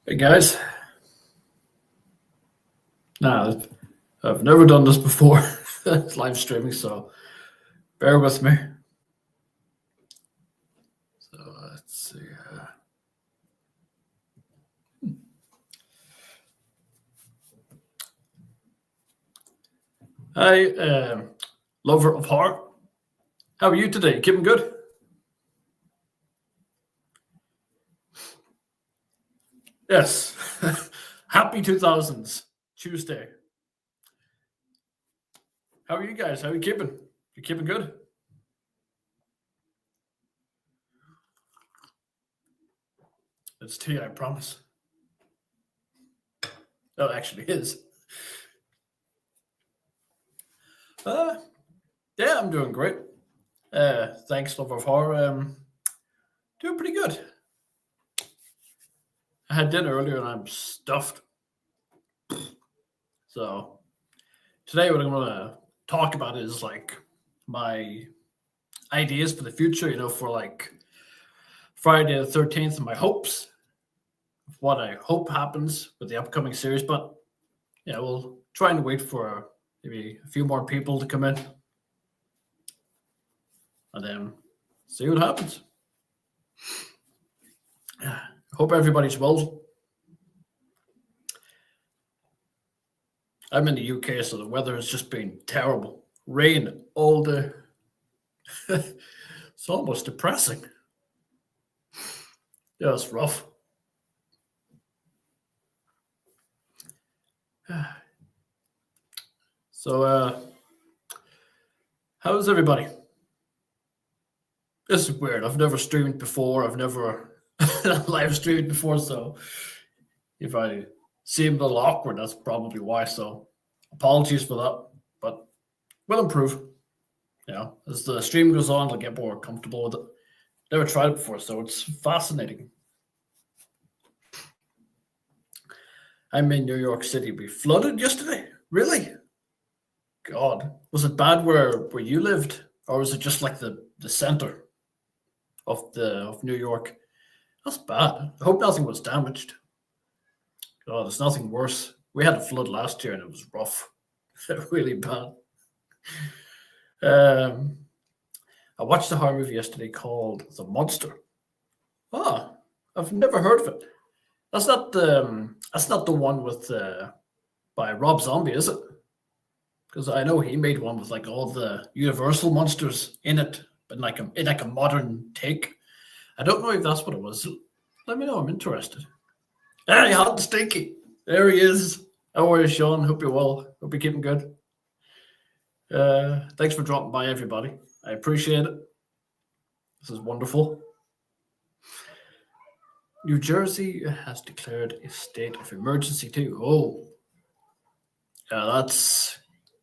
Hey guys, nah, I've never done this before. It's live streaming, so bear with me. So let's see. Hi, lover of horror. How are you today? Keeping good? Yes. Happy 2000s, Tuesday. How are you guys? How are you keeping? You keeping good? It's tea, I promise. Oh, it actually is. Uh, yeah, I'm doing great. Thanks, lover of horror. Doing pretty good. I had dinner earlier and I'm stuffed. So today, what I'm gonna talk about is like my ideas for the future. For like Friday the 13th, and my hopes, what I hope happens with the upcoming series. But yeah, we'll try and wait for maybe a few more people to come in, and then see what happens. Hope everybody's well. I'm in the UK, so the weather has just been terrible. Rain all day. It's almost depressing. Yeah, it's rough. So, how's everybody? This is weird. I've never streamed before. I've never live streamed before, so if I seem a little awkward, that's probably why. So, apologies for that, but we'll improve. As the stream goes on, I'll get more comfortable with it. Never tried it before, so it's fascinating. I'm in New York City. We flooded yesterday. Really? God, was it bad where you lived, or was it just like the center of New York? That's bad. I hope nothing was damaged. God, there's nothing worse. We had a flood last year and it was rough, really bad. I watched a horror movie yesterday called The Monster. Ah, I've never heard of it. That's not the one with by Rob Zombie, is it? Because I know he made one with like all the Universal monsters in it, but in like a modern take. I don't know if that's what it was. Let me know. I'm interested. Hey, hot and stinky. There he is. How are you, Sean? Hope you're well. Hope you're keeping good. Thanks for dropping by, everybody. I appreciate it. This is wonderful. New Jersey has declared a state of emergency too. Oh, yeah, that's.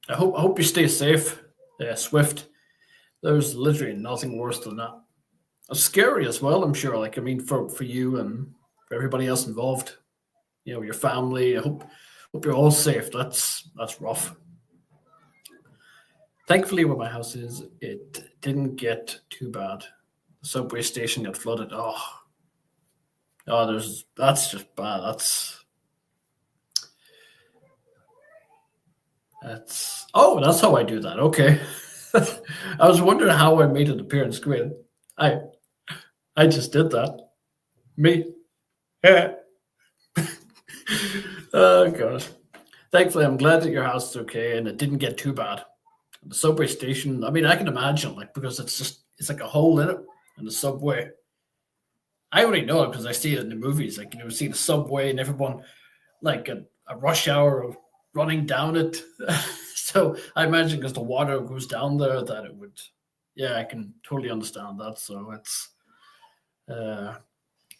I hope you stay safe, Swift. There's literally nothing worse than that. It's scary as well. I'm sure. Like, I mean, for you and for everybody else involved. Your family. I hope you're all safe. That's rough. Thankfully, where my house is, it didn't get too bad. The subway station got flooded. That's just bad. That's how I do that. Okay. I was wondering how I made it appear on screen. I I just did that. Me. Yeah. Oh gosh. Thankfully, I'm glad that your house is okay and it didn't get too bad. The subway station. I mean, I can imagine like because it's like a hole in it in the subway. I already know it because I see it in the movies. Like see the subway and everyone like a rush hour of running down it. So I imagine because the water goes down there that it would. Yeah, I can totally understand that. So uh,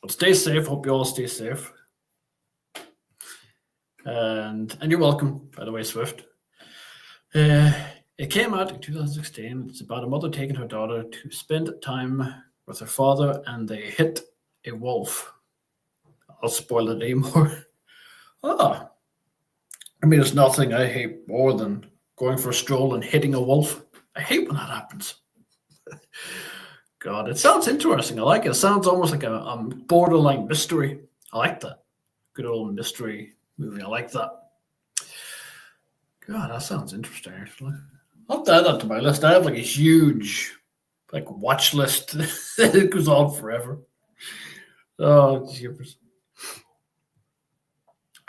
but stay safe. Hope you all stay safe. And you're welcome, by the way, Swift. Uh, it came out in 2016. It's about a mother taking her daughter to spend time with her father, and they hit a wolf. I'll spoil it anymore. Ah, I mean, there's nothing I hate more than going for a stroll and hitting a wolf. I hate when that happens. God, it sounds interesting. I like it. It sounds almost like a borderline mystery. I like that. good old mystery movie. I like that. God, that sounds interesting. Actually, I'll add that to my list. I have like a huge like watch list. It goes on forever. Oh, jeepers.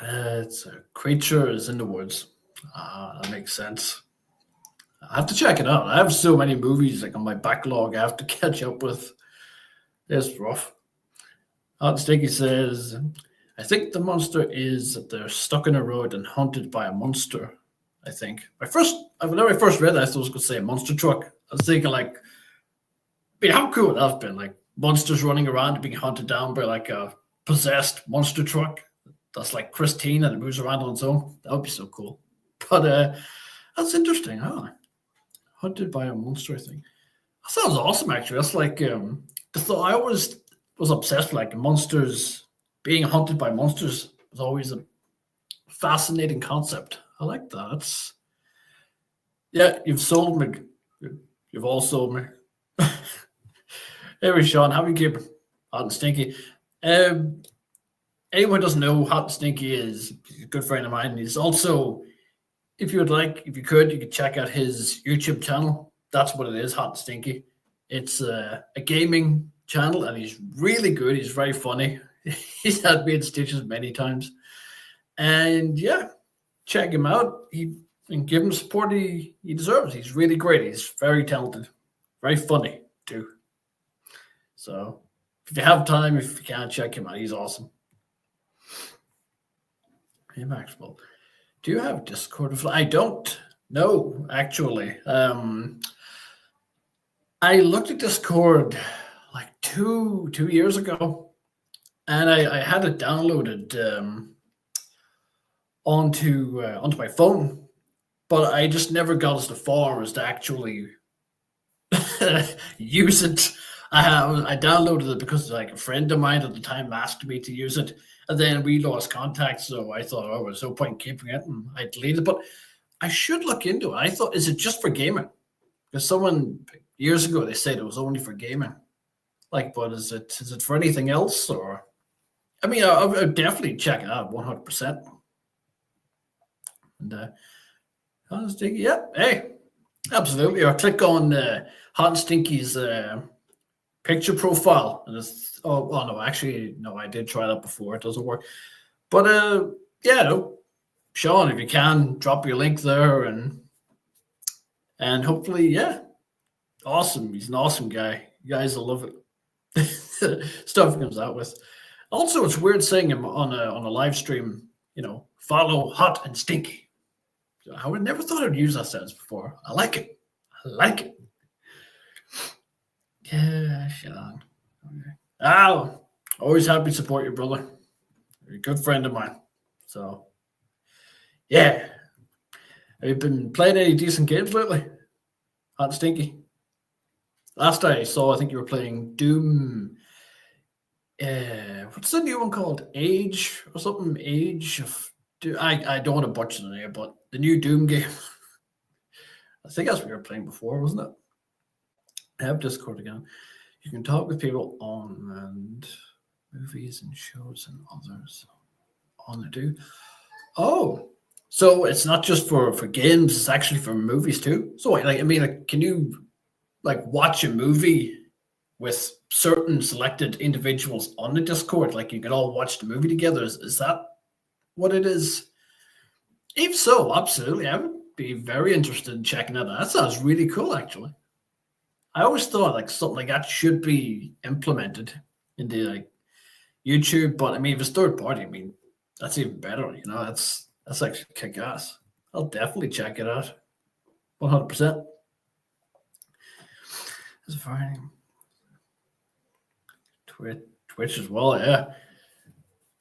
It's a creature is in the woods. That makes sense. I have to check it out. I have so many movies like on my backlog I have to catch up with. It's rough. Hot Sticky says, I think the monster is that they're stuck in a road and haunted by a monster. I think. Whenever I first read that, I thought it was going to say a monster truck. I was thinking, like, how cool would that have been? Like, monsters running around being hunted down by, like, a possessed monster truck that's, like, Christine and it moves around on its own. That would be so cool. But that's interesting, huh? Hunted by a monster thing. That sounds awesome, actually. That's like, I always was obsessed with, like, monsters, being hunted by monsters was always a fascinating concept. I like that. You've sold me. You've all sold me. Anyway, Sean, how are you keeping? Hot and Stinky. Anyone who doesn't know, Hot and Stinky is a good friend of mine. He's also, if you could check out his YouTube channel. That's what it is, Hot and Stinky. It's a gaming channel, and he's really good. He's very funny. He's had me in stitches many times. And yeah, check him out. And give him the support he deserves. He's really great. He's very talented, very funny too. So if you have time, if you can, check him out. He's awesome. Hey Maxwell, do you have Discord? I don't. No, actually. I looked at Discord like two years ago, and I had it downloaded onto my phone, but I just never got as far as to actually use it. I downloaded it because like a friend of mine at the time asked me to use it, and then we lost contact. So I thought, oh, there's no point keeping it, and I deleted it. But I should look into it. I thought, is it just for gaming? Because someone years ago they said it was only for gaming. Like, but is it for anything else? Or I mean, I'll definitely check it out 100%. And yeah, hey, absolutely. Or click on Hot and Stinky's picture profile, and it's no, actually no, I did try that before. It doesn't work, but yeah, no, Sean, if you can drop your link there, and hopefully, yeah, awesome. He's an awesome guy. You guys will love it. Stuff he comes out with. Also, it's weird saying him on a live stream. Follow Hot and Stinky. I would never thought I'd use that sentence before. I like it. Yeah, Sean. Okay. Always happy to support you, brother. You're a good friend of mine. So, yeah. Have you been playing any decent games lately? Hot and Stinky. Last I saw, I think you were playing Doom. What's the new one called? Age or something? Age of Doom. I don't want to butcher the name, but the new Doom game. I think that's what you were playing before, wasn't it? I have Discord again. You can talk with people on and movies and shows and others on the do. Oh, so it's not just for games; it's actually for movies too. So, can you watch a movie with certain selected individuals on the Discord? Like you can all watch the movie together. Is that what it is? If so, absolutely, I would be very interested in checking it out. That sounds really cool, actually. I always thought something like that should be implemented into YouTube, but if it's third party, that's even better. That's actually kick ass. I'll definitely check it out, 100%. That's fine. Twitch as well, yeah.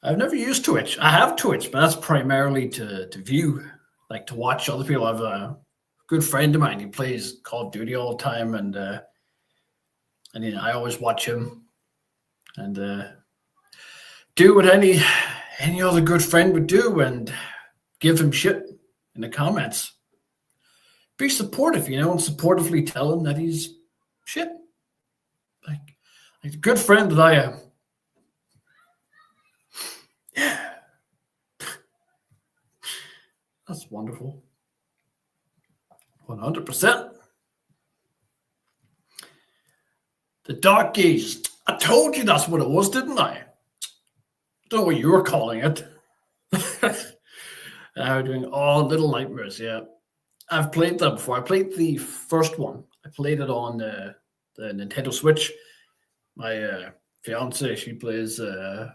I've never used Twitch. I have Twitch, but that's primarily to view, to watch other people. I have a good friend of mine. He plays Call of Duty all the time, and I always watch him and do what any other good friend would do and give him shit in the comments. Be supportive, and supportively tell him that he's shit. Like a good friend that I am. Yeah. That's wonderful. 100%. The Dark Ages. I told you that's what it was, didn't I? I don't know what you were calling it. Doing Little Nightmares, yeah. I've played that before. I played the first one. I played it on the Nintendo Switch. My fiance, she plays them.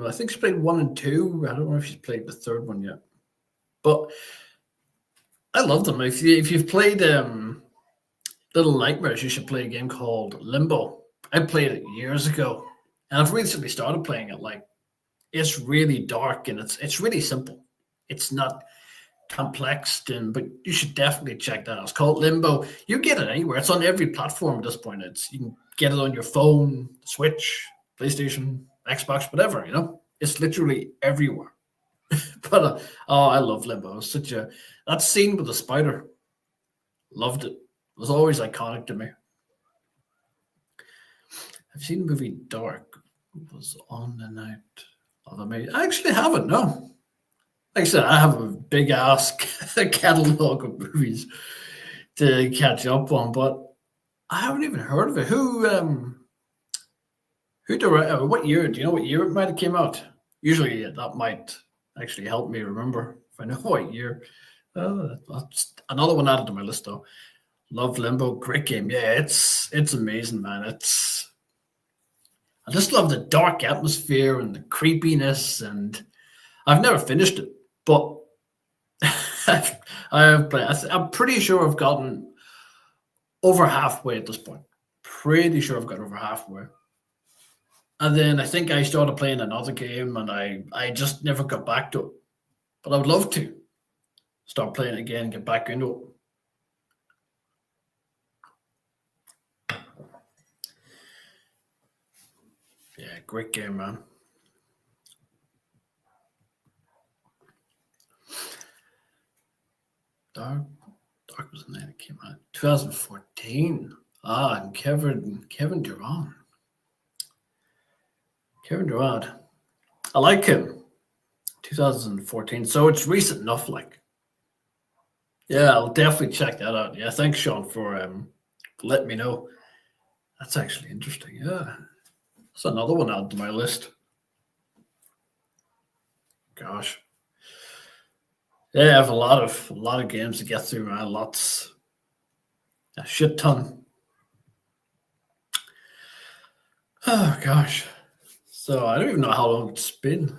I think she played 1 and 2. I don't know if she's played the third one yet. But I love them. If you've played Little Nightmares, you should play a game called Limbo. I played it years ago, and I've recently started playing it. Like, it's really dark and it's really simple. It's not complex, but you should definitely check that out. It's called Limbo. You get it anywhere. It's on every platform at this point. You can get it on your phone, Switch, PlayStation, Xbox, whatever. It's literally everywhere. But I love Limbo. It's that scene with the spider. Loved it. It was always iconic to me. I've seen the movie Dark. It was on the night of the May. I actually haven't. No. Like I said, I have a big ass catalog of movies to catch up on, but I haven't even heard of it. Who directed? What year? Do you know what year it might have came out? Usually, that might actually help me remember if I know what year. That's another one added to my list, though. Love Limbo, great game. Yeah, it's amazing, man. I just love the dark atmosphere and the creepiness, and I've never finished it, but I have played. I'm pretty sure I've gotten over halfway at this point. Pretty sure I've got over halfway. And then I think I started playing another game, and I just never got back to it. But I would love to start playing it again, get back into it. Yeah, great game, man. Dark was the night it came out. 2014. And Kevin Durant. Kevin Durant. I like him. 2014. So it's recent enough, like. Yeah, I'll definitely check that out. Yeah, thanks, Sean, for letting me know. That's actually interesting. Yeah. That's another one added to my list. Gosh. Yeah, I have a lot of games to get through, man. A shit ton. Oh gosh. So I don't even know how long it's been.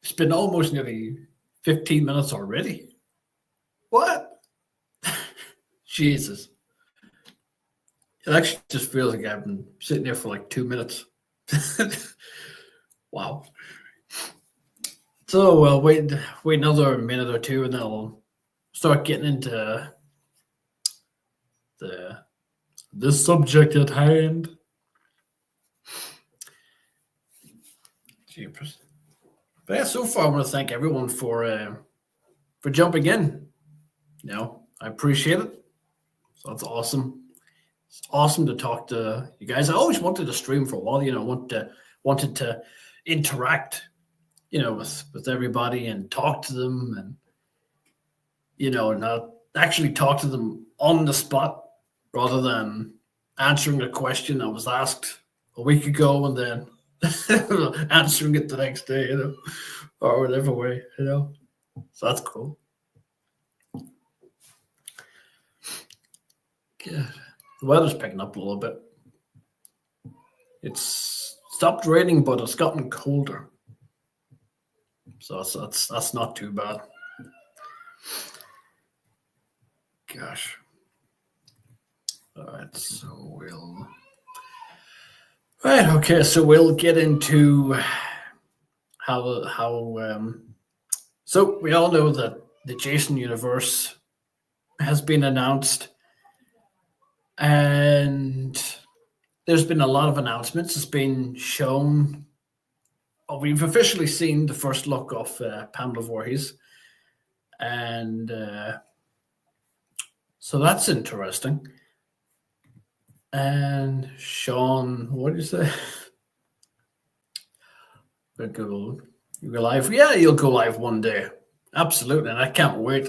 It's been almost nearly 15 minutes already. What? Jesus. It actually just feels like I've been sitting there for like 2 minutes. Wow. So we'll wait another minute or two, and then I'll start getting into the subject at hand. Jeepers. But yeah, so far I want to thank everyone for jumping in. I appreciate it. So that's awesome. It's awesome to talk to you guys. I always wanted to stream for a while. Wanted to interact, with everybody and talk to them, and not actually talk to them on the spot rather than answering a question that was asked a week ago and then answering it the next day, or whatever way, So that's cool. Yeah. The weather's picking up a little bit. It's stopped raining, but it's gotten colder. So that's not too bad. Gosh. All right, so we'll get into so we all know that the Jason universe has been announced, and there's been a lot of announcements. It's been shown. We've officially seen the first look of Pamela Voorhees, and so that's interesting. And Sean, what did you say? You go live? Yeah, you'll go live one day. Absolutely, and I can't wait.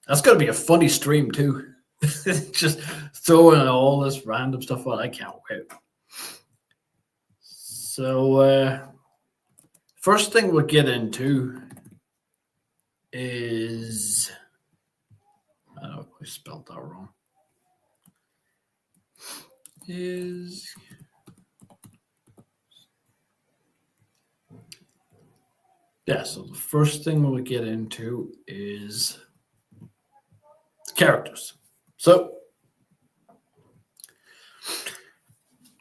That's going to be a funny stream too. Just throwing all this random stuff on. I can't wait. So, first thing we'll get into is I don't know if I spelled that wrong. Is yeah, so the first thing we'll get into is characters. So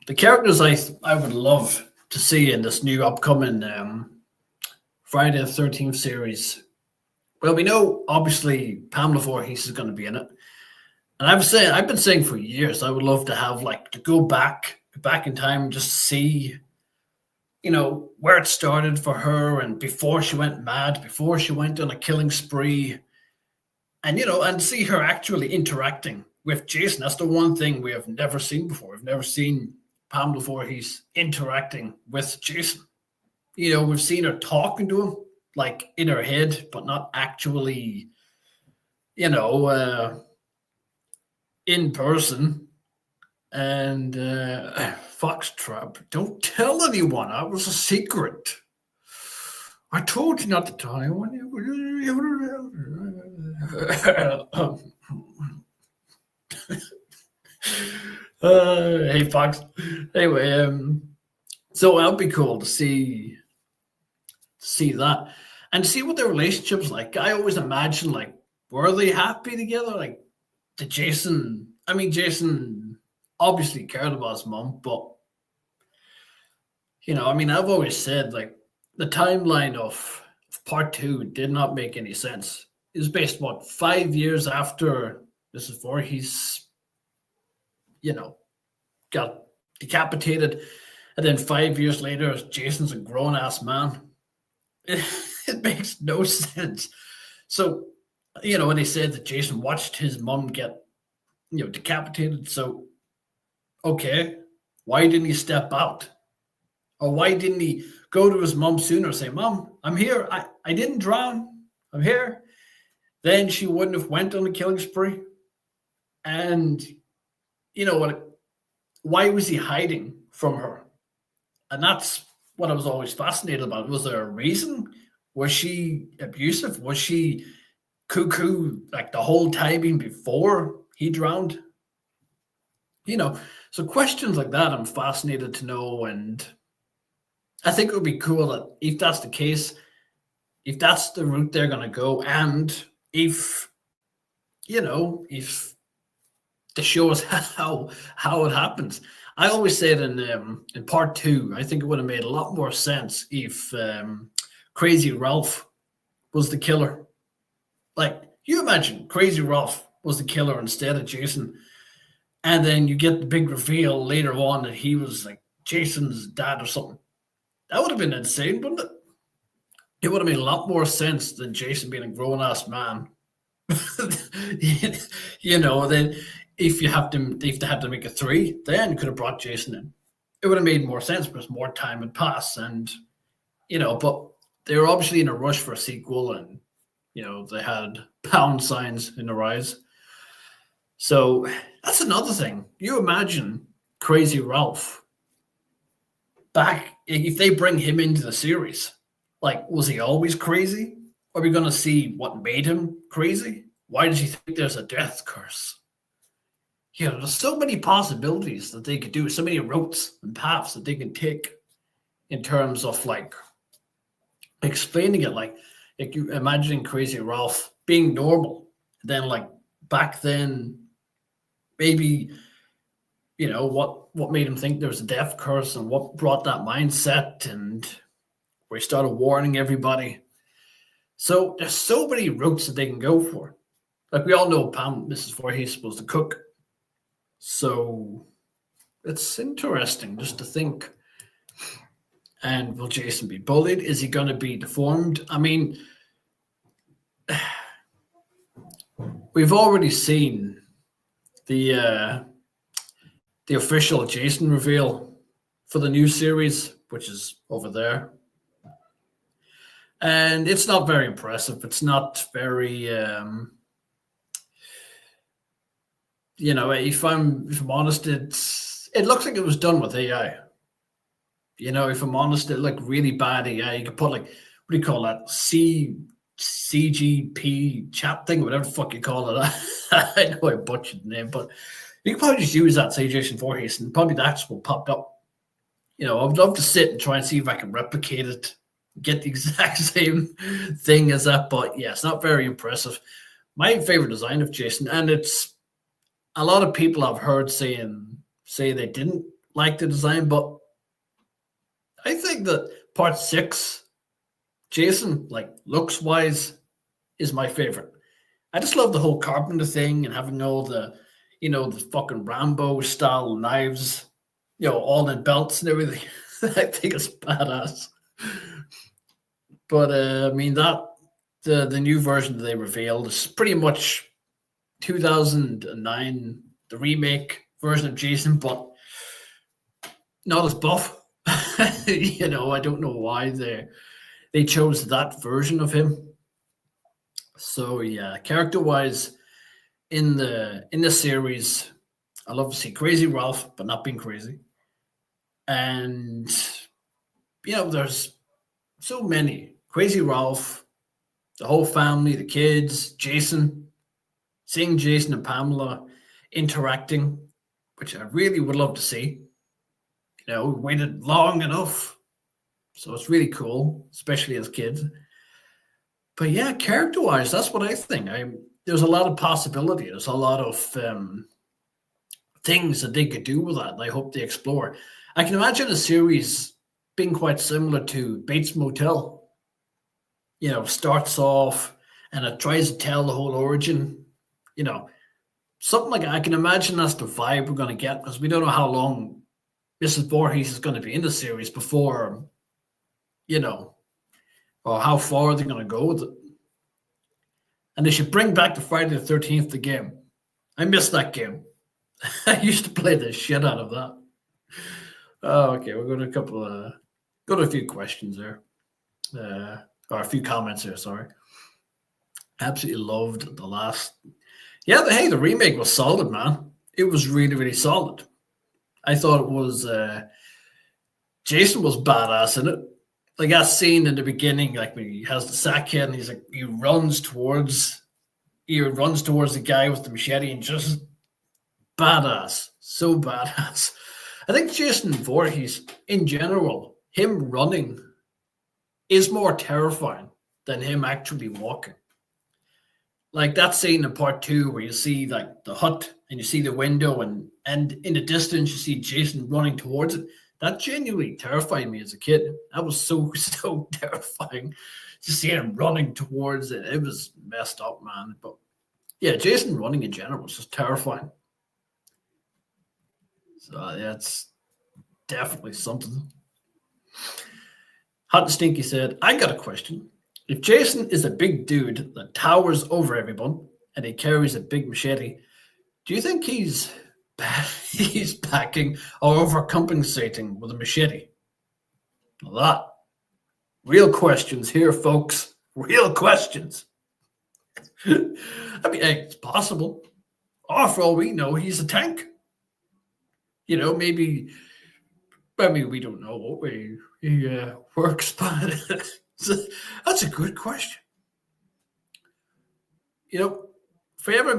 the characters I would love to see in this new upcoming Friday the 13th series. Well, we know obviously Pamela Voorhees is going to be in it. And I've been saying for years, I would love to have like to go back in time and just see, where it started for her and before she went mad, before she went on a killing spree, and see her actually interacting with Jason. That's the one thing we have never seen before. We've never seen Pamela Voorhees interacting with Jason. We've seen her talking to him, like in her head, but not actually, in person. And Foxtrap, don't tell anyone. That was a secret. I told you not to tell anyone. Hey, Fox. Anyway, so that'd be cool to see that and see what their relationship's like. I always imagine, like, were they happy together? Like, did Jason obviously cared about his mom, but I've always said, like, the timeline of part 2 did not make any sense. It was based, 5 years after Mrs. Voorhees, got decapitated, and then 5 years later, Jason's a grown-ass man. It makes no sense. So, when they said that Jason watched his mom get, decapitated, so, okay, why didn't he step out? Or why didn't he go to his mom sooner and say, Mom, I'm here. I didn't drown. I'm here. Then she wouldn't have went on a killing spree. And, why was he hiding from her? And that's what I was always fascinated about. Was there a reason? Was she abusive? Was she cuckoo like the whole time before he drowned? So questions like that I'm fascinated to know, and I think it would be cool that if that's the case, if that's the route they're going to go, and if they show us how it happens. I always said in part 2, I think it would have made a lot more sense if Crazy Ralph was the killer. Like, you imagine Crazy Ralph was the killer instead of Jason, and then you get the big reveal later on that he was like Jason's dad or something. That would have been insane, wouldn't it? It would have made a lot more sense than Jason being a grown-ass man. Then if they had to make a 3, then you could have brought Jason in. It would have made more sense because more time had passed, and but they were obviously in a rush for a sequel, and they had pound signs in their eyes. So that's another thing. You imagine Crazy Ralph back, if they bring him into the series, like, was he always crazy? Are we going to see what made him crazy? Why does he think there's a death curse? There's so many possibilities that they could do, so many routes and paths that they can take in terms of, like, explaining it. Like you imagining Crazy Ralph being normal, then, like, back then, maybe, what made him think there was a death curse, and what brought that mindset, and where he started warning everybody. So there's so many routes that they can go for. Like, we all know Mrs. Voorhees was the cook. So it's interesting just to think. And will Jason be bullied? Is he going to be deformed? I mean, we've already seen the official Jason reveal for the new series, which is over there. and it's not very impressive. It's not very, if I'm honest, it looks like it was done with AI. If I'm honest, it like really bad AI. You could put like, what do you call that? CGP chat thing, whatever the fuck you call it. I know I butchered the name, but you can probably just use that, say Jason Voorhees, and probably that's what popped up. I would love to sit and try and see if I can replicate it, get the exact same thing as that. But yeah, it's not very impressive. My favorite design of Jason, and it's a lot of people I've heard say they didn't like the design, but I think that part 6, Jason, like looks wise, is my favorite. I just love the whole carpenter thing and having all the fucking Rambo style knives, all in belts and everything. I think it's badass. But I mean that the new version that they revealed is pretty much 2009, the remake version of Jason, but not as buff. I don't know why they chose that version of him. So yeah, character wise, in the series, I love to see Crazy Ralph, but not being crazy. And there's so many. Crazy Ralph, the whole family, the kids, Jason, seeing Jason and Pamela interacting, which I really would love to see. We waited long enough. So it's really cool, especially as kids. But yeah, character-wise, that's what I think. There's a lot of possibility. There's a lot of things that they could do with that, and I hope they explore. I can imagine a series being quite similar to Bates Motel. Starts off and it tries to tell the whole origin. Something like that. I can imagine that's the vibe we're going to get, because we don't know how long Mrs. Voorhees is going to be in the series before, or how far they're going to go with it. And they should bring back the Friday the 13th the game. I missed that game. I used to play the shit out of that. Oh, okay, we're going to go to a few questions there. Or a few comments here, sorry. Absolutely loved the last. Yeah, the remake was solid, man. It was really, really solid. I thought it was Jason was badass in it. Like that scene in the beginning, like when he has the sack head and he runs towards the guy with the machete, and just badass. So badass. I think Jason Voorhees, in general, him running is more terrifying than him actually walking. Like that scene in part 2 where you see like the hut and you see the window and in the distance you see Jason running towards it. That genuinely terrified me as a kid. That was so terrifying to see him running towards it. It was messed up, man. But yeah, Jason running in general was just terrifying. So yeah, it's definitely something. Hot and Stinky said, I got a question. If Jason is a big dude that towers over everyone and he carries a big machete, do you think he's packing or overcompensating with a machete? That. Real questions here, folks. Real questions. I mean, hey, it's possible. Or for all we know, he's a tank. Maybe. I mean, we don't know what way he works, but that's a good question. If I ever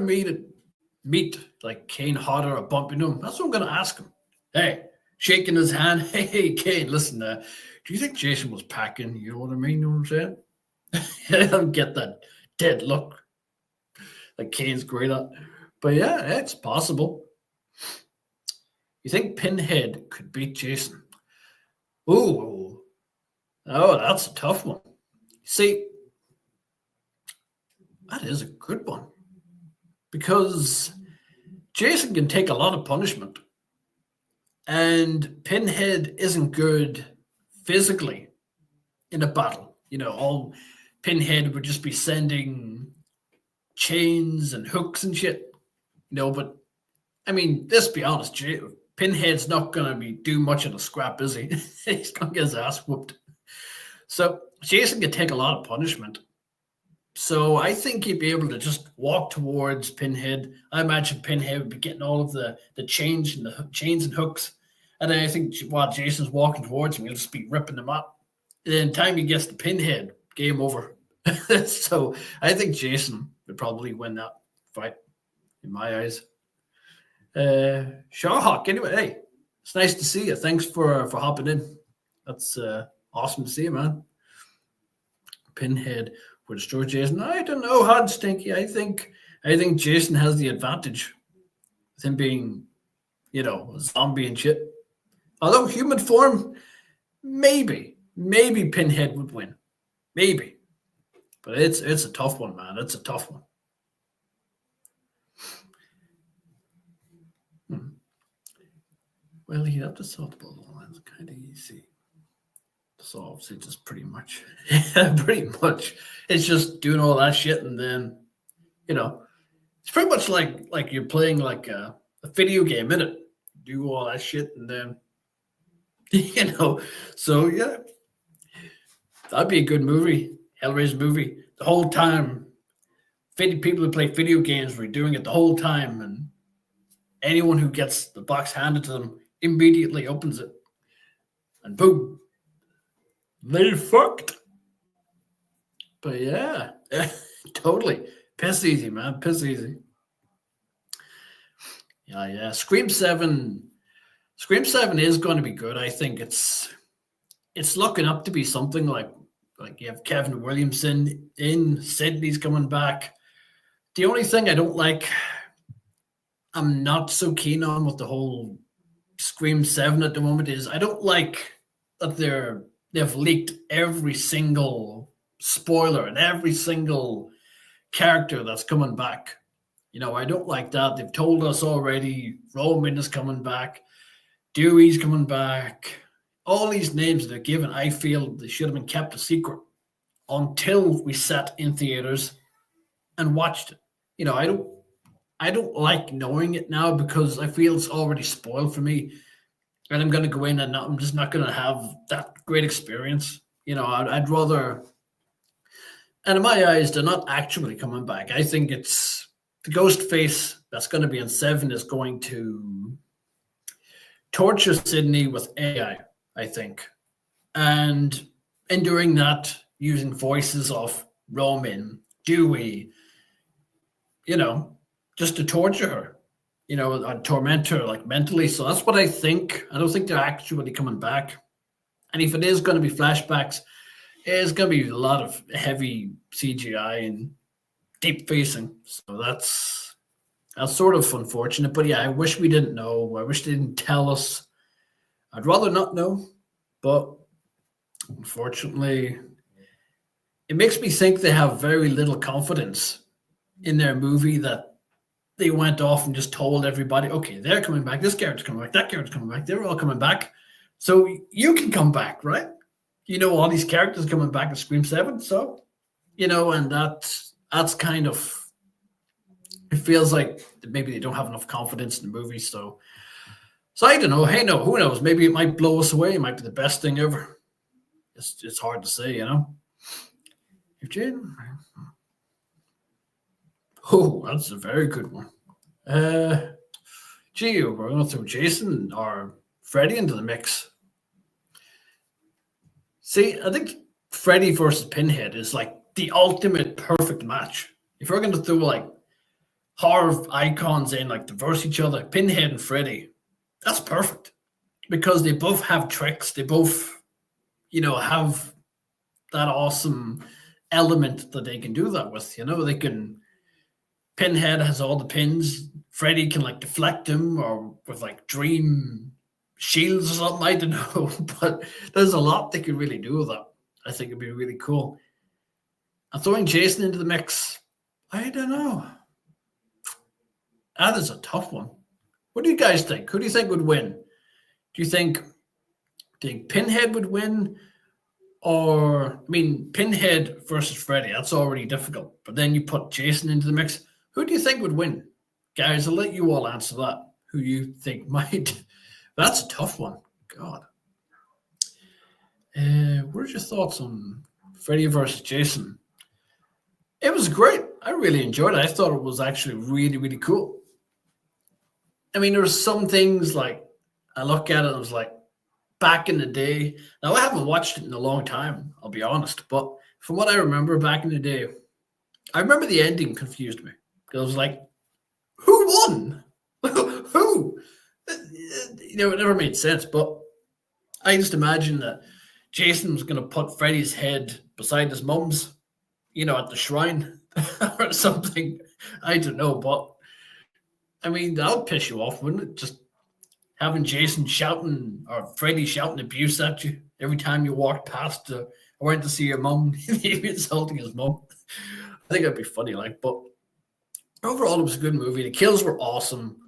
meet like Kane Hodder or bump into him, that's what I'm going to ask him. Hey, shaking his hand. Hey, Kane, listen, do you think Jason was packing? You know what I mean? You know what I'm saying? I don't get that dead look like Kane's great at. But yeah, it's possible. You think Pinhead could beat Jason? Ooh. Oh, that's a tough one. See, that is a good one. Because Jason can take a lot of punishment. And Pinhead isn't good physically in a battle. All Pinhead would just be sending chains and hooks and shit. But I mean, let's be honest, Pinhead's not going to do much of the scrap, is he? He's going to get his ass whooped. So Jason could take a lot of punishment. So I think he'd be able to just walk towards Pinhead. I imagine Pinhead would be getting all of the chains and the chains and hooks. And then I think while Jason's walking towards him, he'll just be ripping them up. And then time he gets to Pinhead, game over. So I think Jason would probably win that fight, in my eyes. Shawhawk, anyway, hey, it's nice to see you. Thanks for hopping in. That's awesome to see you, man. Pinhead would destroy Jason. I don't know, Hot Stinky. I think Jason has the advantage with him being, a zombie and shit. Although human form, maybe Pinhead would win. Maybe. But it's a tough one, man. It's a tough one. Well, you have to solve the puzzle. That's kind of easy to solve. So it's just pretty much. It's just doing all that shit, and then, it's pretty much like you're playing like a video game, innit? Do all that shit, and then, So yeah, that'd be a good movie, Hellraiser movie. The whole time, 50 people who play video games were doing it the whole time, and anyone who gets the box handed to them immediately opens it, and boom, they fucked. But yeah, totally. Piss easy, man. Piss easy. Yeah. Scream 7 is going to be good. I think it's looking up to be something like you have Kevin Williamson in, Sydney's coming back. The only thing I don't like, I'm not so keen on with the whole Scream 7 at the moment is I don't like that they've leaked every single spoiler and every single character that's coming back. I don't like that. They've told us already Roman is coming back, Dewey's coming back. All these names that are given, I feel they should have been kept a secret until we sat in theaters and watched it. I don't like knowing it now because I feel it's already spoiled for me. And I'm going to go in and I'm just not going to have that great experience. I'd rather. And in my eyes, they're not actually coming back. I think it's the ghost face that's going to be in 7 is going to torture Sydney with AI, I think. And in doing that, using voices of Roman, Dewey, just to torture her, and torment her like mentally. So that's what I think. I don't think they're actually coming back. And if it is going to be flashbacks, it's going to be a lot of heavy CGI and deep facing. So that's sort of unfortunate. But yeah, I wish we didn't know. I wish they didn't tell us. I'd rather not know. But unfortunately, it makes me think they have very little confidence in their movie that they went off and just told everybody, okay, they're coming back. This character's coming back. That character's coming back. They're all coming back. So you can come back, right? All these characters coming back in Scream 7. So, and that's kind of, it feels like maybe they don't have enough confidence in the movie. So I don't know. Hey, no, who knows? Maybe it might blow us away. It might be the best thing ever. It's hard to say, If Jane. Oh, that's a very good one. Gee, we're going to throw Jason or Freddy into the mix. See, I think Freddy versus Pinhead is like the ultimate perfect match. If we're going to throw like horror icons in, like to verse each other, Pinhead and Freddy, that's perfect because they both have tricks. They both, have that awesome element that they can do that with. They can. Pinhead has all the pins. Freddy can like deflect them or with like dream shields or something. I don't know, but there's a lot they could really do with that. I think it'd be really cool. And throwing Jason into the mix, I don't know. That is a tough one. What do you guys think? Who do you think would win? Do you think Pinhead would win? Or, Pinhead versus Freddy, that's already difficult. But then you put Jason into the mix. Who do you think would win? Guys, I'll let you all answer that. Who you think might. That's a tough one. God. What are your thoughts on Freddy versus Jason? It was great. I really enjoyed it. I thought it was actually really, really cool. I mean, there were some things like I look at it and I was like, back in the day. Now I haven't watched it in a long time, I'll be honest, but from what I remember back in the day, I remember the ending confused me because I was like, who won? Who? It never made sense. But I just imagined that Jason was going to put Freddy's head beside his mum's, at the shrine or something. I don't know, but I mean, that would piss you off, wouldn't it? Just having Jason shouting or Freddy shouting abuse at you every time you walked past or went to see your mum, insulting his mum. I think that'd be funny, but overall, it was a good movie. The kills were awesome.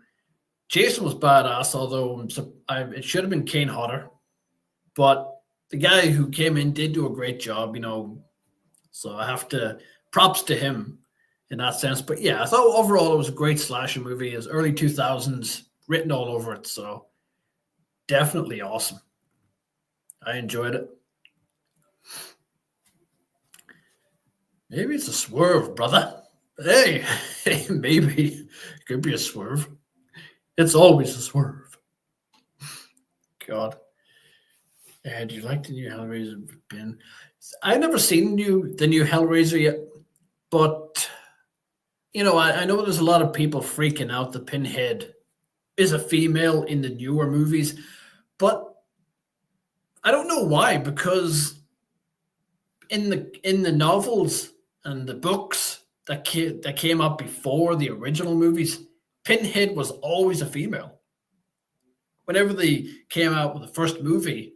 Jason was badass, although it should have been Kane Hodder, but the guy who came in did do a great job. So I have to props to him in that sense. But yeah, I thought overall it was a great slasher movie. It was early 2000s, written all over it. So definitely awesome. I enjoyed it. Maybe it's a swerve, brother. Hey, maybe it could be a swerve. It's always a swerve. God. Do you like the new Hellraiser? Ben? I've never seen the new Hellraiser yet, but I know there's a lot of people freaking out that Pinhead is a female in the newer movies, but I don't know why, because in the novels and the books that came up before the original movies, Pinhead was always a female. Whenever they came out with the first movie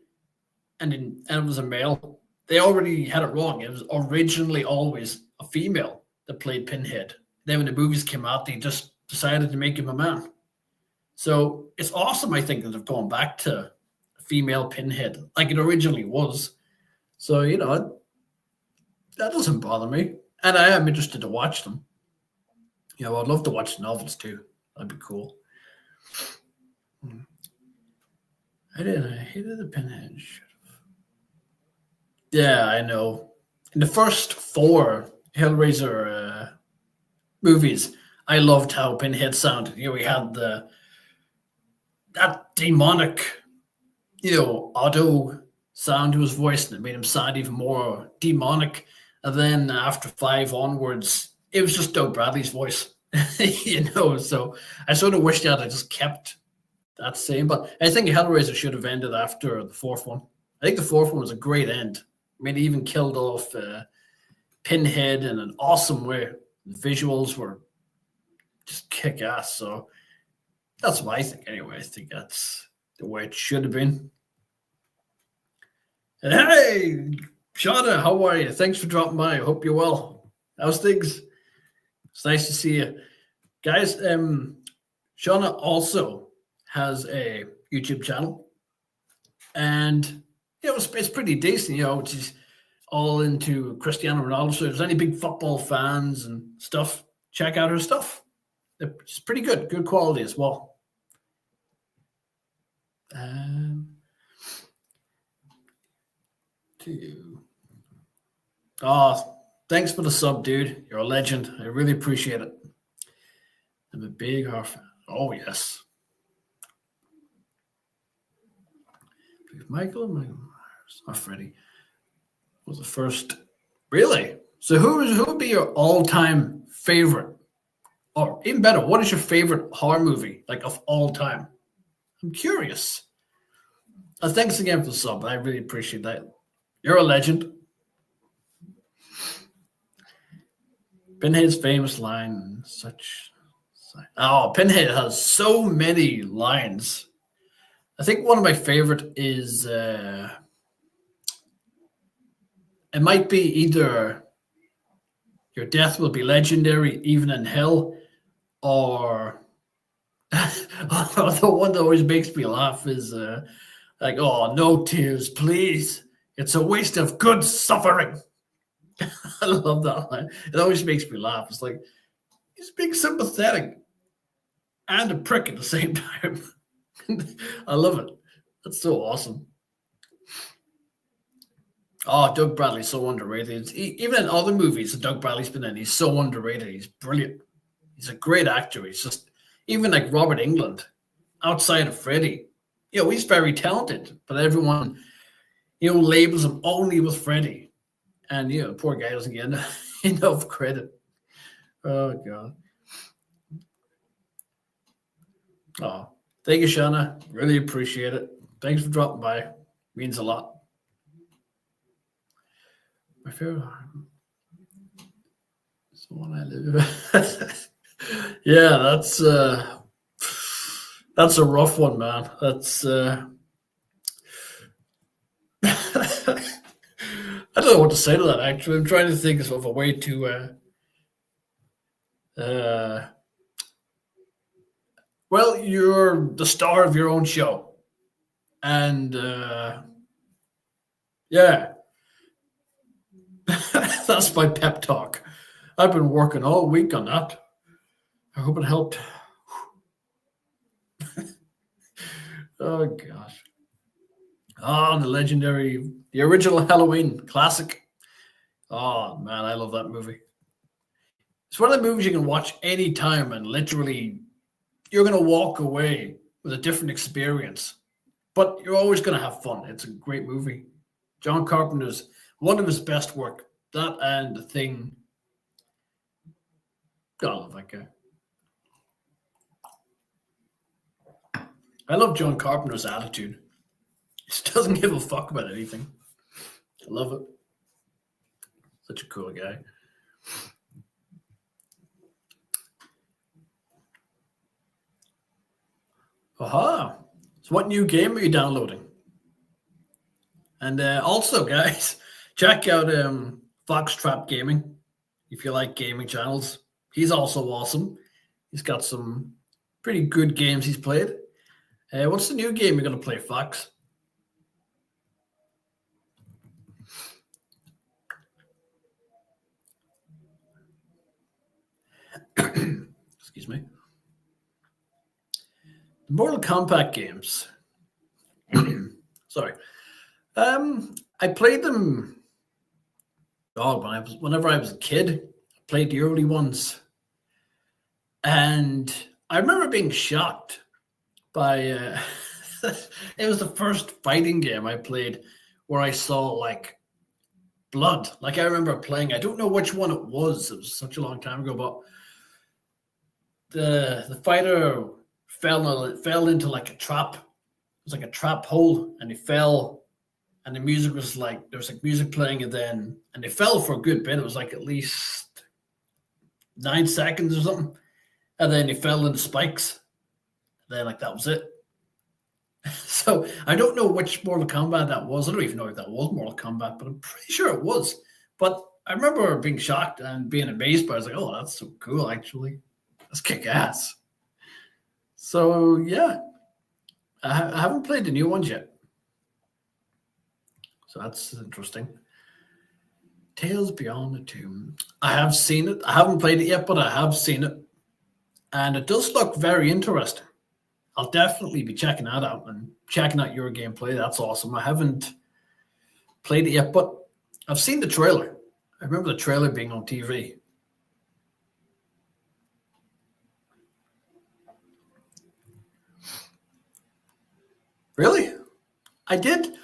and it was a male, they already had it wrong. It was originally always a female that played Pinhead. Then when the movies came out, they just decided to make him a man. So it's awesome, I think, that they've gone back to female Pinhead like it originally was. So, that doesn't bother me. And I am interested to watch them. I'd love to watch the novels too. That'd be cool. I hated the Pinhead. Yeah, I know. In the first 4 Hellraiser movies, I loved how Pinhead sounded. We had that demonic, auto sound to his voice, and it made him sound even more demonic. And then after 5 onwards, it was just Doug Bradley's voice, So I sort of wish that I just kept that same. But I think Hellraiser should have ended after the 4th one. I think the 4th one was a great end. I mean, it even killed off Pinhead in an awesome way. The visuals were just kick ass. So that's what I think anyway. I think that's the way it should have been. And hey, Shauna, how are you? Thanks for dropping by. I hope you're well. How's things? It's nice to see you. Guys, Shauna also has a YouTube channel. And it's pretty decent, she's all into Cristiano Ronaldo. So if there's any big football fans and stuff, check out her stuff. It's pretty good quality as well. Thanks for the sub, dude. You're a legend. I really appreciate it. I'm a big horror fan. Oh, yes. Michael Myers, not Freddy, was the first. Really? So who would be your all-time favorite? Or even better, what is your favorite horror movie, of all time? I'm curious. Thanks again for the sub. I really appreciate that. You're a legend. Pinhead's famous line, Pinhead has so many lines. I think one of my favorite is it might be either "Your death will be legendary even in hell," or the one that always makes me laugh is "Oh, no tears, please. It's a waste of good suffering." I love that line. It always makes me laugh. It's like he's being sympathetic and a prick at the same time. I love it. That's so awesome. Oh, Doug Bradley's so underrated. Even in other movies that Doug Bradley's been in, he's so underrated. He's brilliant. He's a great actor. He's just even like Robert England, outside of Freddie. He's very talented, but everyone labels him only with Freddie, and the poor guy doesn't get enough credit. Oh God. Oh, thank you, Shanna. Really appreciate it. Thanks for dropping by. Means a lot. My favorite. It's the one I live. Yeah, that's a rough one, man. That's I don't know what to say to that. Actually, I'm trying to think of a way to. Well, you're the star of your own show, and yeah, that's my pep talk. I've been working all week on that. I hope it helped. Oh gosh. Oh, the original Halloween classic. Oh man, I love that movie. It's one of the movies you can watch anytime and literally you're going to walk away with a different experience, but you're always going to have fun. It's a great movie. John Carpenter's one of his best work. That and The Thing. God, I love that guy. I love John Carpenter's attitude. He just doesn't give a fuck about anything. I love it. Such a cool guy. Aha. So what new game are you downloading? And also, guys, check out Foxtrap Gaming if you like gaming channels. He's also awesome. He's got some pretty good games he's played. What's the new game you're going to play, Fox? Excuse me. The Mortal Kombat games. Sorry. I played them. Oh, whenever I was a kid, I played the early ones, and I remember being shocked by. It was the first fighting game I played where I saw like blood. Like I remember playing. I don't know which one it was. It was such a long time ago, but the fighter fell into like a trap. It was like a trap hole, and he fell. And the music was like there was like music playing, and they fell for a good bit. It was like at least 9 seconds or something, and then he fell into spikes. And then like that was it. So I don't know which Mortal Kombat that was. I don't even know if that was Mortal Kombat, but I'm pretty sure it was. But I remember being shocked and being amazed by it. I was like, oh, that's so cool, actually. Let's kick ass. So yeah, I haven't played the new ones yet. So that's interesting. Tales Beyond the Tomb. I have seen it. I haven't played it yet, but I have seen it. And it does look very interesting. I'll definitely be checking that out and checking out your gameplay. That's awesome. I haven't played it yet, but I've seen the trailer. I remember the trailer being on TV. Really? I did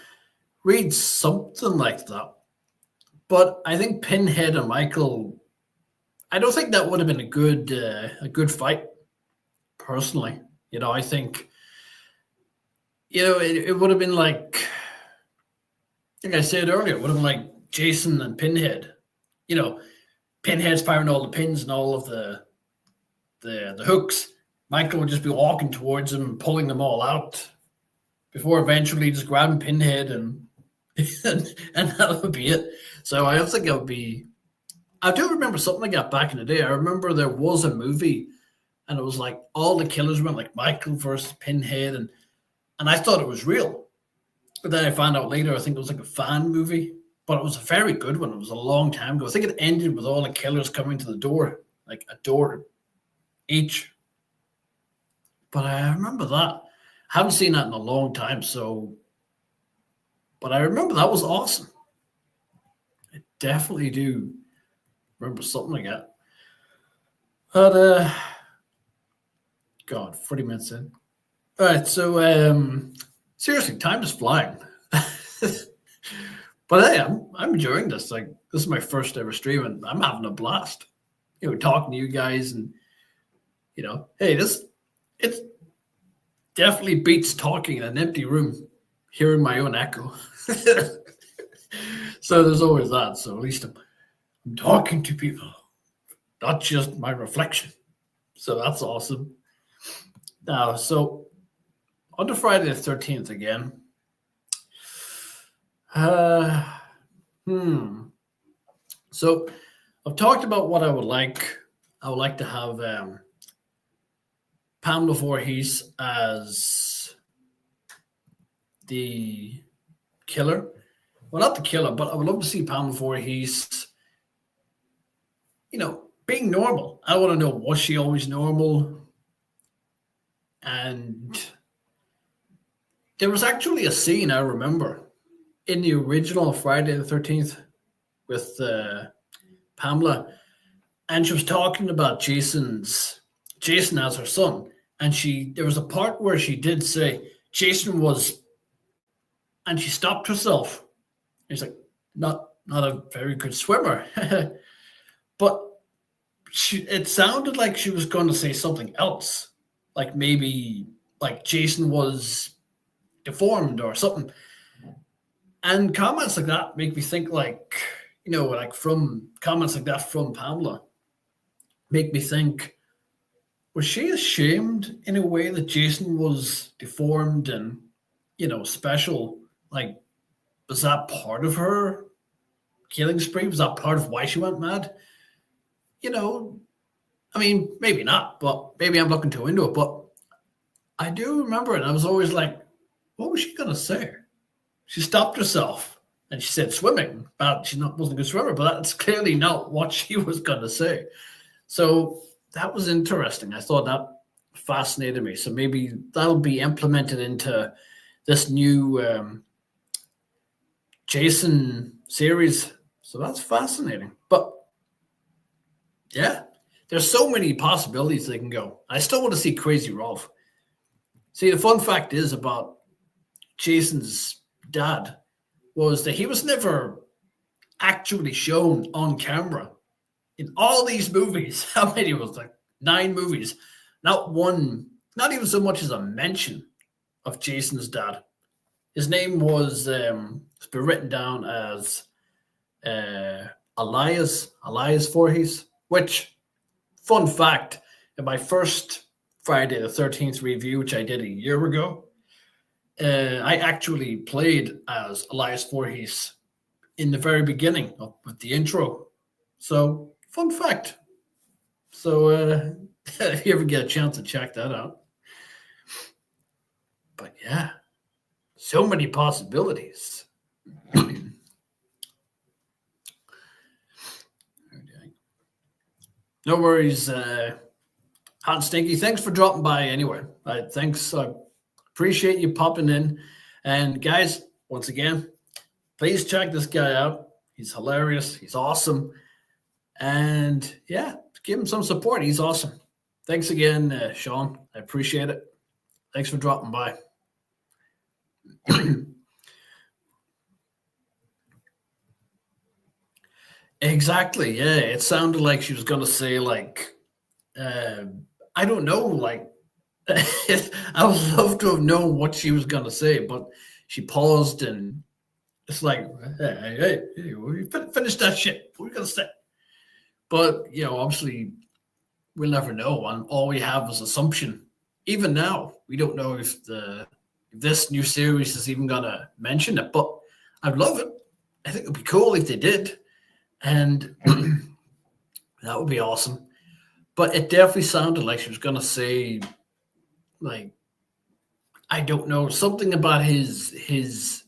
read something like that. But I think Pinhead and Michael, I don't think that would have been a good fight, personally. I think, it would have been like I said earlier, it would have been like Jason and Pinhead. Pinhead's firing all the pins and all of the hooks. Michael would just be walking towards them, pulling them all out before eventually just grabbing Pinhead and that would be it. So I don't think it would be. I do remember something like that back in the day. I remember there was a movie, and it was like all the killers went like Michael versus Pinhead, and I thought it was real. But then I found out later, I think it was like a fan movie, but it was a very good one. It was a long time ago. I think it ended with all the killers coming to the door, like a door each. But I remember that. I haven't seen that in a long time, so. But I remember that was awesome. definitely do remember something like that. But God, 40 minutes in. All right, so seriously, time is flying. But hey, I'm enjoying this. Like, this is my first ever stream, and I'm having a blast. Talking to you guys, and hey, it definitely beats talking in an empty room, hearing my own echo. So there's always that. So at least I'm talking to people, not just my reflection. So that's awesome. Now, so on to Friday the 13th again. So I've talked about what I would like. I would like to have Pamela Voorhees as the killer. Well, not the killer, but I would love to see Pamela Voorhees, being normal. I want to know, was she always normal? And there was actually a scene I remember in the original Friday the 13th with Pamela, and she was talking about Jason as her son, and there was a part where she did say Jason was, and she stopped herself. He's like, not a very good swimmer, but it sounded like she was going to say something else, like maybe like Jason was deformed or something. And comments like that make me think like from comments like that from Pamela make me think, was she ashamed in a way that Jason was deformed and special? Like, was that part of her killing spree? Was that part of why she went mad? I mean, maybe not, but maybe I'm looking too into it. But I do remember it. I was always like, what was she going to say? She stopped herself and she said swimming. But she wasn't a good swimmer, but that's clearly not what she was going to say. So that was interesting. I thought that fascinated me. So maybe that'll be implemented into this new Jason series. So that's fascinating. But yeah, there's so many possibilities they can go. I still want to see Crazy Ralph. See, the fun fact is about Jason's dad was that he was never actually shown on camera in all these movies. How many was like 9 movies? Not one, not even so much as a mention of Jason's dad. His name was it's been written down as Elias Voorhees, which, fun fact, in my first Friday the 13th review, which I did a year ago, I actually played as Elias Voorhees in the very beginning with the intro. So, fun fact. So, if you ever get a chance to check that out. But yeah, so many possibilities. No worries, Hot and Stinky. Thanks for dropping by anyway. Thanks. Appreciate you popping in. And guys, once again, please check this guy out. He's hilarious. He's awesome. And yeah, give him some support. He's awesome. Thanks again, Sean. I appreciate it. Thanks for dropping by. Exactly. Yeah. It sounded like she was going to say, like, I don't know, like, I would love to have known what she was going to say, but she paused and it's like, hey, finish that shit. What are you going to say? But, obviously, we'll never know. And all we have is assumption. Even now, we don't know if this new series is even going to mention it, but I'd love it. I think it would be cool if they did. And that would be awesome. But it definitely sounded like she was going to say, like, I don't know, something about his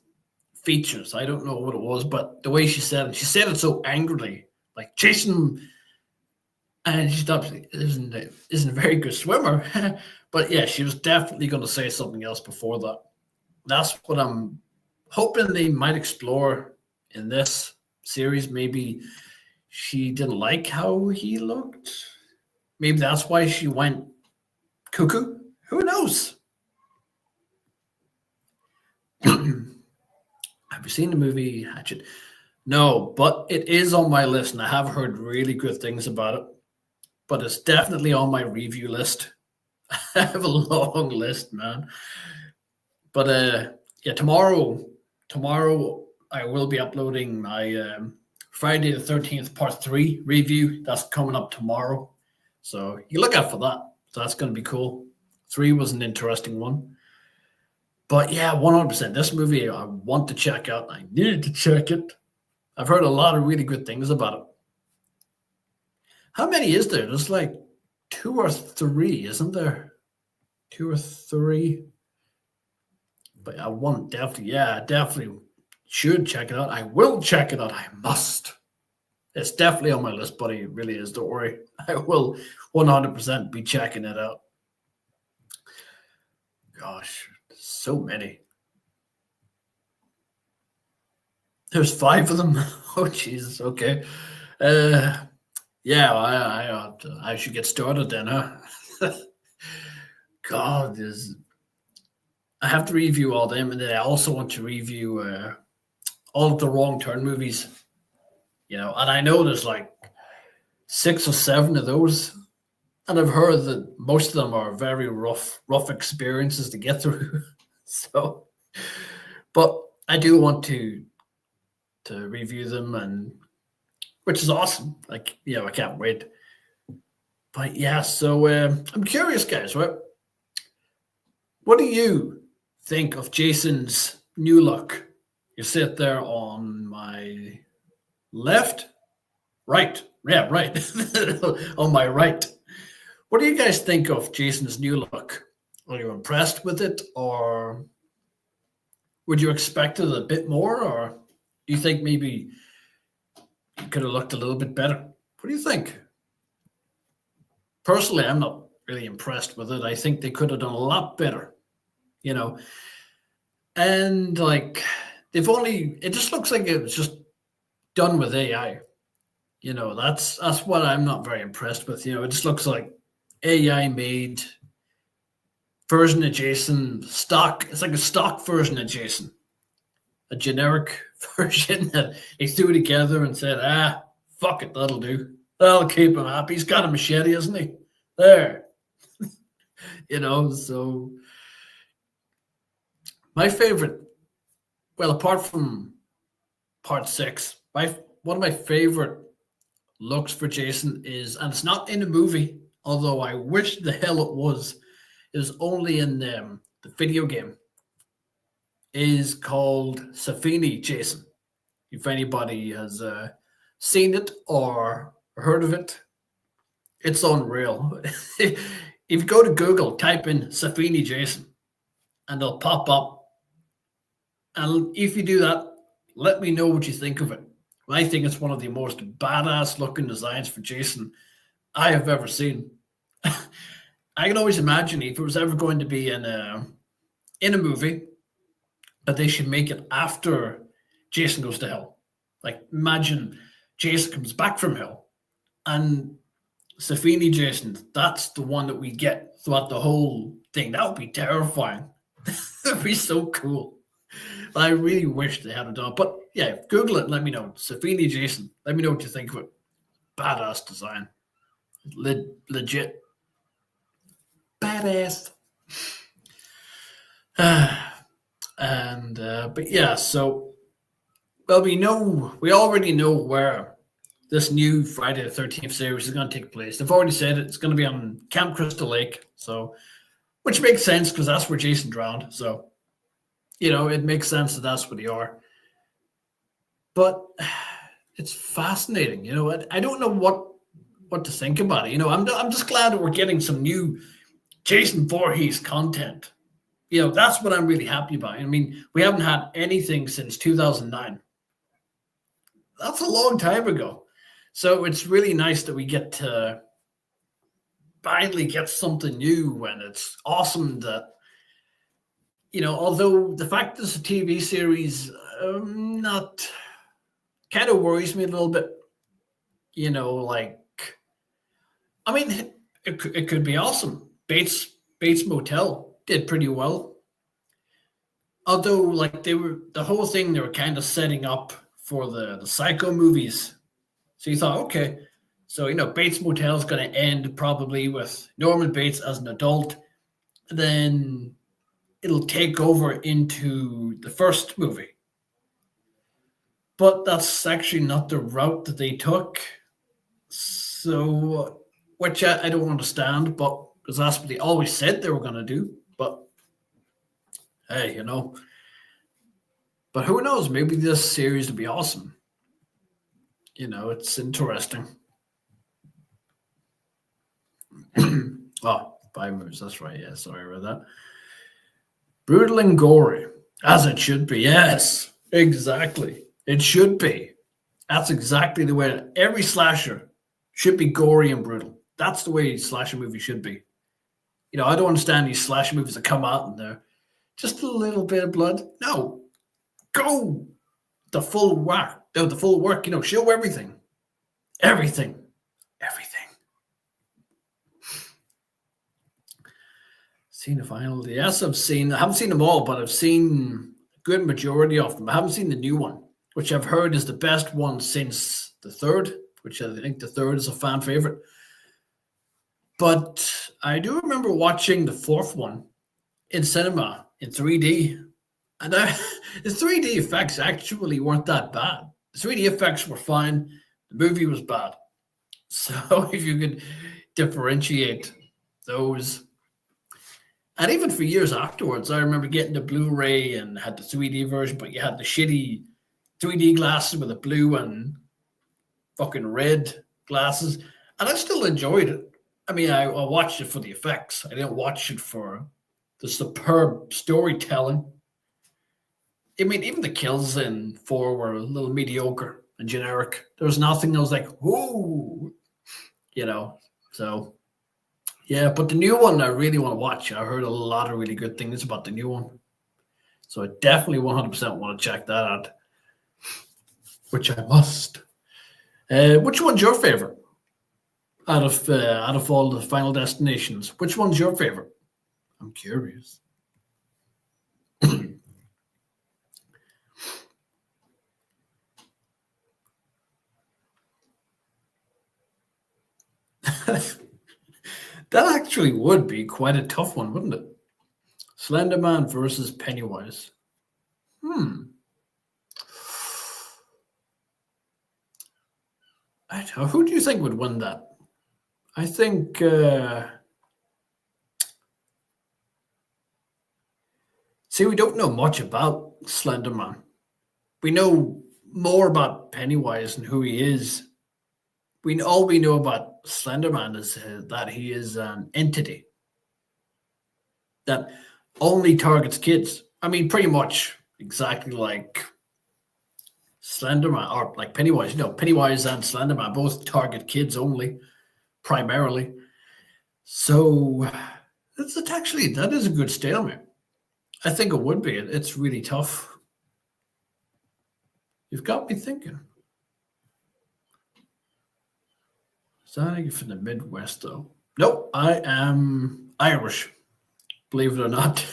features. I don't know what it was, but the way she said it so angrily, like Jason, and she obviously isn't a very good swimmer. But yeah, she was definitely going to say something else before that. That's what I'm hoping they might explore in this. series. Maybe she didn't like how he looked. Maybe that's why she went cuckoo. Who knows? Have you seen the movie Hatchet? No, but it is on my list, and I have heard really good things about it. But it's definitely on my review list. I have a long list, man. But yeah, tomorrow I will be uploading my Friday the 13th Part 3 review. That's coming up tomorrow. So you look out for that. So that's going to be cool. 3 was an interesting one. But yeah, 100%. This movie I want to check out. I needed to check it. I've heard a lot of really good things about it. How many is there? There's like 2 or 3, isn't there? 2 or 3. But I want definitely should check it out. I will check it out. I must. It's definitely on my list, buddy. It really is. Don't worry. I will 100% be checking it out. Gosh, so many. There's 5 of them. Oh, Jesus. Okay. Yeah, I should get started then, huh? God, I have to review all them, and then I also want to review all of the Wrong Turn movies. And I know there's like 6 or 7 of those, and I've heard that most of them are very rough experiences to get through. So, but I do want to review them, and which is awesome. Like, I can't wait. But yeah, so I'm curious, guys, right? What do you think of Jason's new look? You sit there on my left, right. Yeah, right. On my right. What do you guys think of Jason's new look? Are you impressed with it, or would you expect it a bit more, or do you think maybe he could have looked a little bit better? What do you think? Personally, I'm not really impressed with it. I think they could have done a lot better, and like it just looks like it was just done with AI. That's what I'm not very impressed with. It just looks like AI made version of Jason stock. It's like a stock version of Jason, a generic version that he threw together and said, fuck it, that'll do. That'll keep him happy. He's got a machete, isn't he? There. So my favorite, well, apart from Part 6, one of my favorite looks for Jason is, and it's not in a movie, although I wish the hell it was only in the video game, is called Safini Jason. If anybody has seen it or heard of it, it's unreal. If you go to Google, type in Safini Jason, and they'll pop up. And if you do that, let me know what you think of it. I think it's one of the most badass looking designs for Jason I have ever seen. I can always imagine if it was ever going to be in a movie, that they should make it after Jason goes to hell. Like, imagine Jason comes back from hell, and Safini Jason, that's the one that we get throughout the whole thing. That would be terrifying. That'd be so cool. I really wish they had it done. But yeah, Google it and let me know. Safini Jason. Let me know what you think of it. Badass design. Legit. Badass. But yeah, so we already know where this new Friday the 13th series is going to take place. They've already said it. It's going to be on Camp Crystal Lake, so which makes sense because that's where Jason drowned. So it makes sense that that's where they are. But it's fascinating. I don't know what to think about it. I'm just glad that we're getting some new Jason Voorhees content. That's what I'm really happy about. I mean, we haven't had anything since 2009. That's a long time ago. So it's really nice that we get to finally get something new, and it's awesome that, although the fact that it's a TV series, I'm not kind of worries me a little bit. Like, I mean, it could be awesome. Bates Motel did pretty well, although like the whole thing they were kind of setting up for the Psycho movies. So you thought, okay, so Bates Motel is going to end probably with Norman Bates as an adult, then it'll take over into the first movie. But that's actually not the route that they took. So, which I don't understand, but because that's what they always said they were going to do. But hey, But who knows? Maybe this series will be awesome. It's interesting. Oh, 5 moves. That's right. Yeah, sorry about that. Brutal and gory, as it should be. Yes, exactly. It should be. That's exactly the way every slasher should be gory and brutal. That's the way slasher movie should be. I don't understand these slasher movies that come out and they're just a little bit of blood. No, go the full work. No, the full work. Show everything, everything. Seen the final? Yes, I haven't seen them all, but I've seen a good majority of them. I haven't seen the new one, which I've heard is the best one since the third, which I think the third is a fan favorite. But I do remember watching the fourth one in cinema in 3D. And the 3D effects actually weren't that bad. The 3D effects were fine. The movie was bad. So if you could differentiate those. And even for years afterwards, I remember getting the Blu-ray and had the 3D version, but you had the shitty 3D glasses with the blue and fucking red glasses. And I still enjoyed it. I mean, I watched it for the effects. I didn't watch it for the superb storytelling. I mean, even the kills in 4 were a little mediocre and generic. There was nothing that was like, ooh, so yeah. But the new one I really want to watch. I heard a lot of really good things about the new one. So I definitely 100% want to check that out, which I must. Which one's your favorite out of all the Final Destinations? Which one's your favorite? I'm curious. That actually would be quite a tough one, wouldn't it? Slenderman versus Pennywise. I don't know. Who do you think would win that? I think. See, we don't know much about Slenderman. We know more about Pennywise and who he is. All we know about Slenderman is that he is an entity that only targets kids. I mean, pretty much exactly like Slenderman or like Pennywise. Pennywise and Slenderman both target kids only, primarily. So that is a good stalemate. I think it would be. It's really tough. You've got me thinking. Sounding from the Midwest, though. Nope, I am Irish, believe it or not.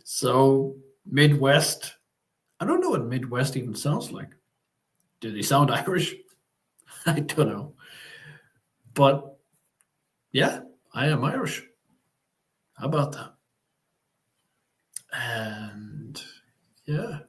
So, Midwest. I don't know what Midwest even sounds like. Do they sound Irish? I don't know. But, yeah, I am Irish. How about that? And, yeah.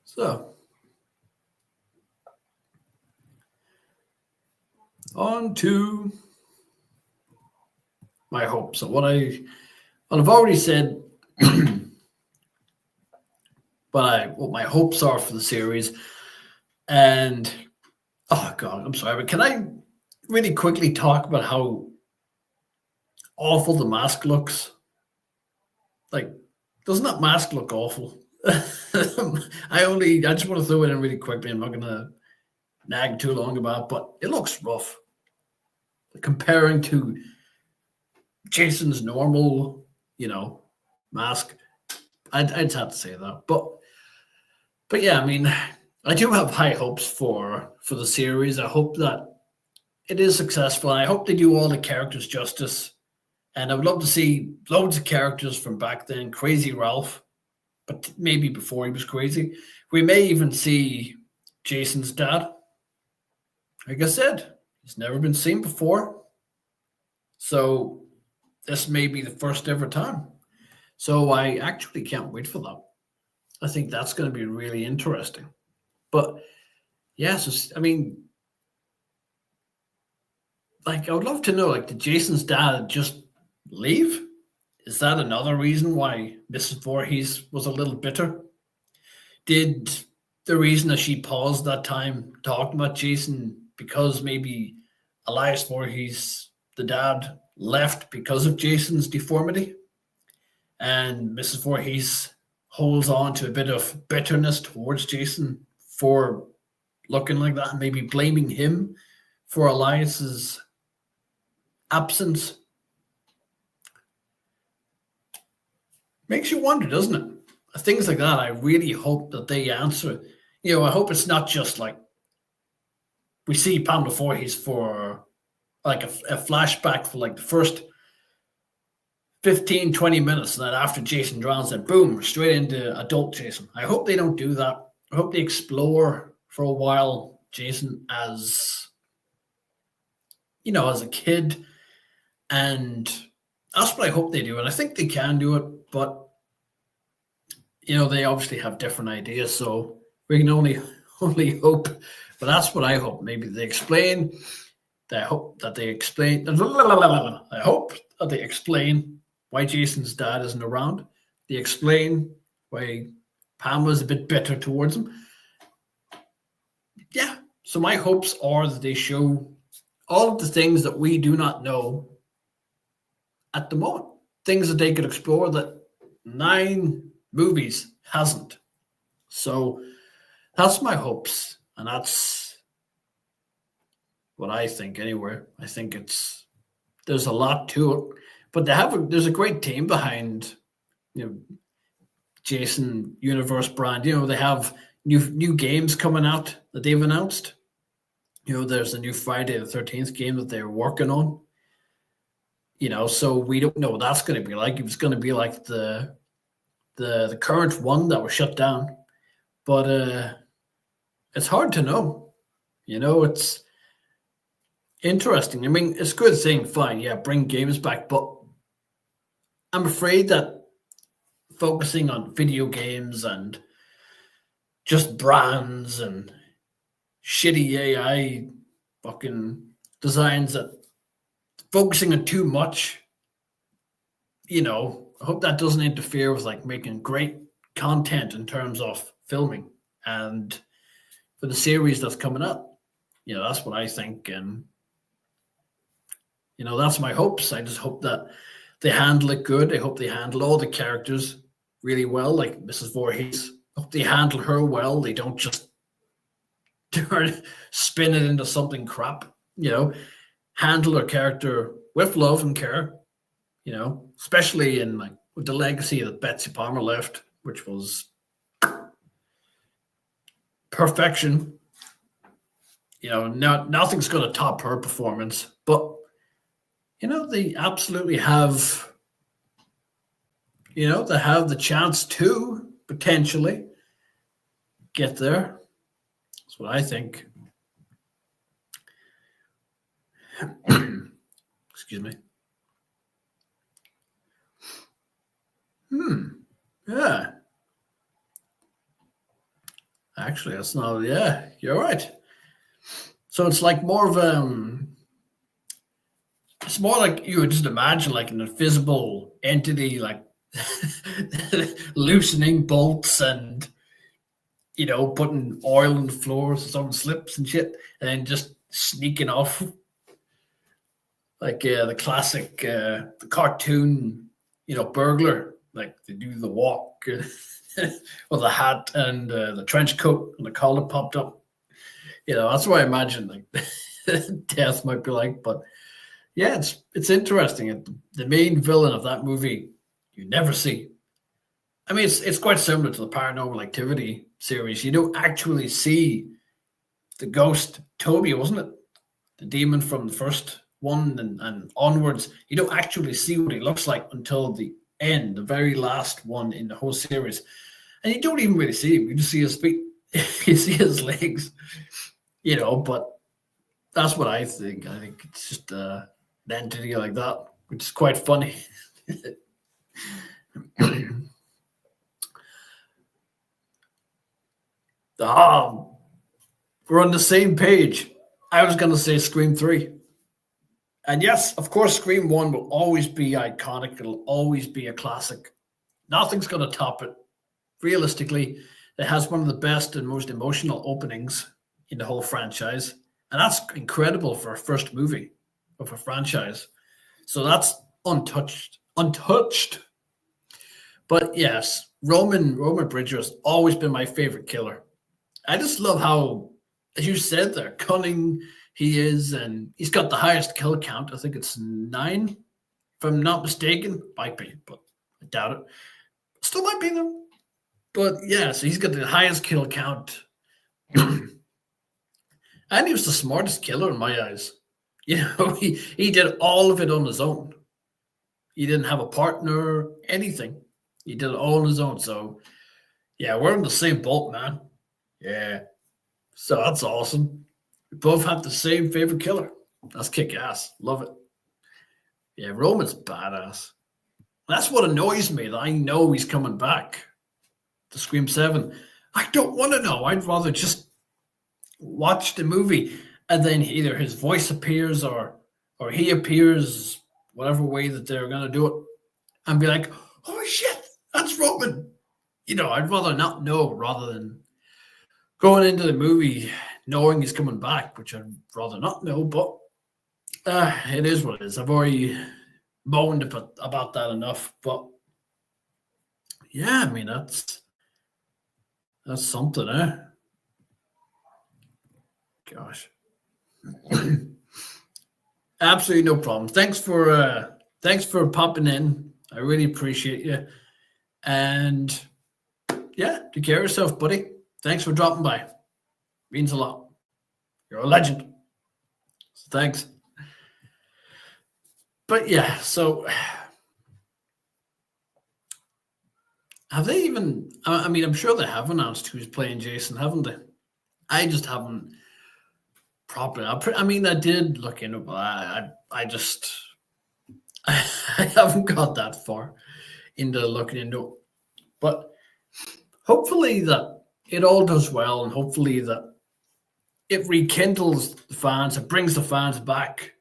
So, on to my hopes. So I've already said what my hopes are for the series. And oh god, I'm sorry, but can I really quickly talk about how awful the mask looks? Like, doesn't that mask look awful? I just want to throw it in really quickly. I'm not gonna nag too long about it, but it looks rough. Comparing to Jason's normal, mask. I'd have to say that. But yeah, I mean, I do have high hopes for the series. I hope that it is successful. I hope they do all the characters justice. And I would love to see loads of characters from back then. Crazy Ralph, but maybe before he was crazy. We may even see Jason's dad. Like I said, he's never been seen before. So this may be the first ever time. So I actually can't wait for that. I think that's going to be really interesting. But yeah, so I mean, like I would love to know, like, did Jason's dad just leave? Is that another reason why Mrs. Voorhees was a little bitter? Did the reason that she paused that time talking about Jason because maybe Elias Voorhees, the dad, left because of Jason's deformity? And Mrs. Voorhees holds on to a bit of bitterness towards Jason for looking like that, and maybe blaming him for Elias's absence. Makes you wonder, doesn't it? Things like that, I really hope that they answer. I hope it's not just like we see Pamela Voorhees for like a flashback for like the first 15, 20 minutes, and then after Jason drowns, then boom, straight into adult Jason. I hope they don't do that. I hope they explore for a while Jason as, as a kid. And that's what I hope they do. And I think they can do it, but, they obviously have different ideas. So we can only hope. But that's what I hope. Maybe they explain. I hope that they explain. I hope that they explain why Jason's dad isn't around. They explain why Pam was a bit bitter towards him. Yeah. So my hopes are that they show all of the things that we do not know at the moment. Things that they could explore that 9 movies hasn't. So that's my hopes. And that's what I think anyway. I think there's a lot to it. But there's a great team behind, Jason Universe brand. They have new games coming out that they've announced. There's a new Friday the 13th game that they're working on. So we don't know what that's going to be like. It was going to be like the current one that was shut down. But it's hard to know. It's interesting. I mean, it's a good thing, fine, yeah, bring games back, but I'm afraid that focusing on video games and just brands and shitty AI fucking designs, that focusing on too much, I hope that doesn't interfere with like making great content in terms of filming and for the series that's coming up. That's what I think. And, that's my hopes. I just hope that they handle it good. I hope they handle all the characters really well, like Mrs. Voorhees. I hope they handle her well. They don't just spin it into something crap. Handle her character with love and care. Especially in like with the legacy that Betsy Palmer left, which was perfection. Nothing's going to top her performance, but they absolutely have. They have the chance to potentially get there. That's what I think. Excuse me. Yeah. Actually, that's not. Yeah, you're right. So it's like more of it's more like you would just imagine like an invisible entity, like loosening bolts and putting oil on the floor so someone slips and shit, and then just sneaking off like the classic the cartoon burglar, like they do the walk. with the hat and the trench coat and the collar popped up. That's what I imagine like death might be like. But yeah, it's interesting. The main villain of that movie you never see. I mean, it's quite similar to the Paranormal Activity series. You don't actually see the ghost Toby, wasn't it? The demon from the first one and onwards. You don't actually see what he looks like until the end, the very last one in the whole series. And you don't even really see him. You just see his feet. You see his legs. But that's what I think. I think it's just an entity like that, which is quite funny. We're on the same page. I was going to say Scream 3. And yes, of course, Scream 1 will always be iconic. It'll always be a classic. Nothing's going to top it. Realistically, it has one of the best and most emotional openings in the whole franchise. And that's incredible for a first movie of a franchise. So that's untouched. But yes, Roman Bridger has always been my favorite killer. I just love how, as you said there, cunning he is, and he's got the highest kill count. I think it's 9, if I'm not mistaken. Might be, but I doubt it. Still might be though. But yeah, so he's got the highest kill count. And he was the smartest killer in my eyes. He did all of it on his own. He didn't have a partner, anything. He did it all on his own. So yeah, we're in the same boat, man. Yeah. So that's awesome. We both have the same favorite killer. That's kick ass. Love it. Yeah, Roman's badass. That's what annoys me, that I know he's coming back to Scream 7. I don't want to know. I'd rather just watch the movie and then either his voice appears or he appears, whatever way that they're going to do it, and be like, holy shit, that's Roman. I'd rather not know rather than going into the movie knowing he's coming back, which I'd rather not know, but it is what it is. I've already moaned about that enough, but yeah, I mean, that's something, eh? Gosh. Absolutely no problem. Thanks for popping in. I really appreciate you. And yeah, take care of yourself, buddy. Thanks for dropping by. Means a lot. You're a legend. So thanks. But yeah, so have they even, I mean, I'm sure they have announced who's playing Jason, haven't they? I just haven't properly. I mean, I did look into it, but I just, I haven't got that far into looking into it. But hopefully that it all does well, and hopefully that it rekindles the fans, it brings the fans back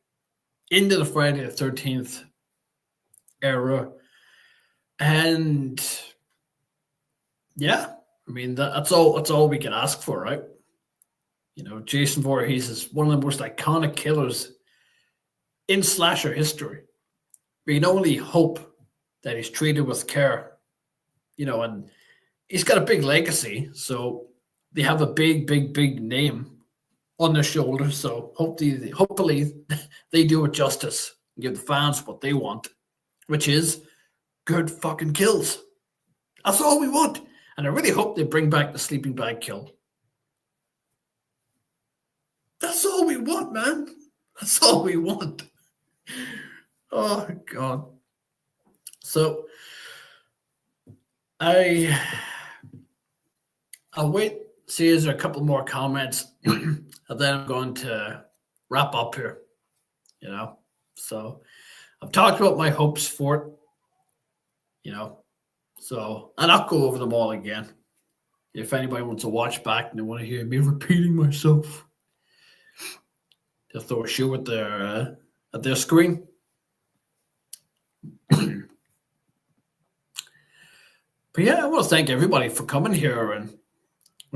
into the Friday the 13th era. And yeah, I mean, that's all we can ask for, right? Jason Voorhees is one of the most iconic killers in slasher history. We can only hope that he's treated with care, and he's got a big legacy. So they have a big, big, big name on their shoulders. So hopefully they do it justice and give the fans what they want, which is good fucking kills. That's all we want. And I really hope they bring back the sleeping bag kill. That's all we want, man. That's all we want. Oh, God. So I'll wait, see is there a couple more comments, and then I'm going to wrap up here, So I've talked about my hopes for it, so, and I'll go over them all again. If anybody wants to watch back and they want to hear me repeating myself, they'll throw a shoe at their screen. But yeah, I want to thank everybody for coming here and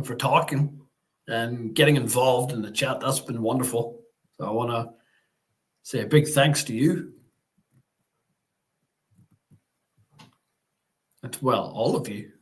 for talking and getting involved in the chat. That's been wonderful. So I want to say a big thanks to you. And well, all of you.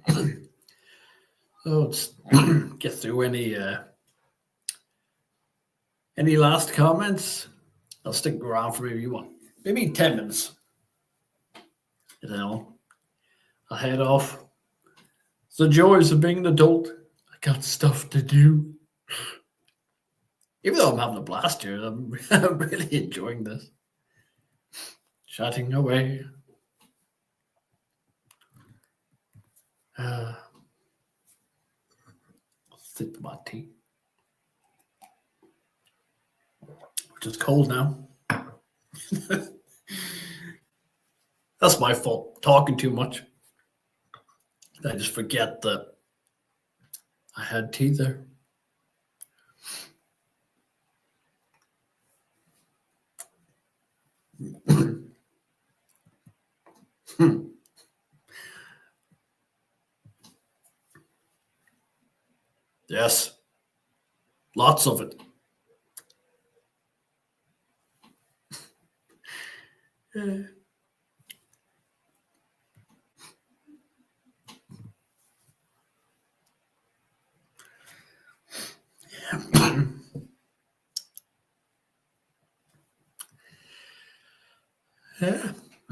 So let's get through any last comments. I'll stick around for maybe 10 minutes. And then I'll head off. It's the joys of being an adult. I got stuff to do. Even though I'm having a blast here, I'm really enjoying this. Chatting away. Sip my tea. Which is cold now. That's my fault. Talking too much. I just forget that I had tea there. Yes. Lots of it. Yeah.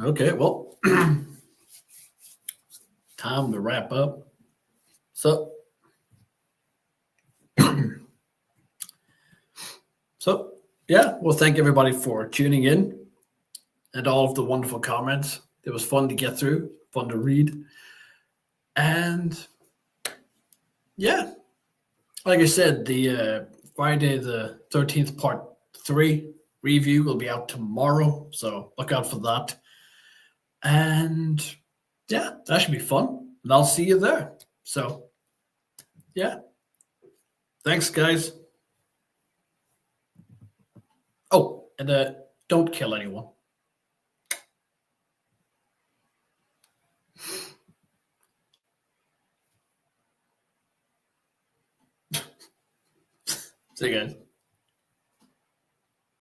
Okay. Well, time to wrap up. So, yeah. Well, thank everybody for tuning in and all of the wonderful comments. It was fun to get through, fun to read, and yeah, like I said, the Friday the 13th Part 3 review will be out tomorrow, so look out for that. And yeah, that should be fun. And I'll see you there. So yeah. Thanks, guys. Oh, and don't kill anyone. See you guys.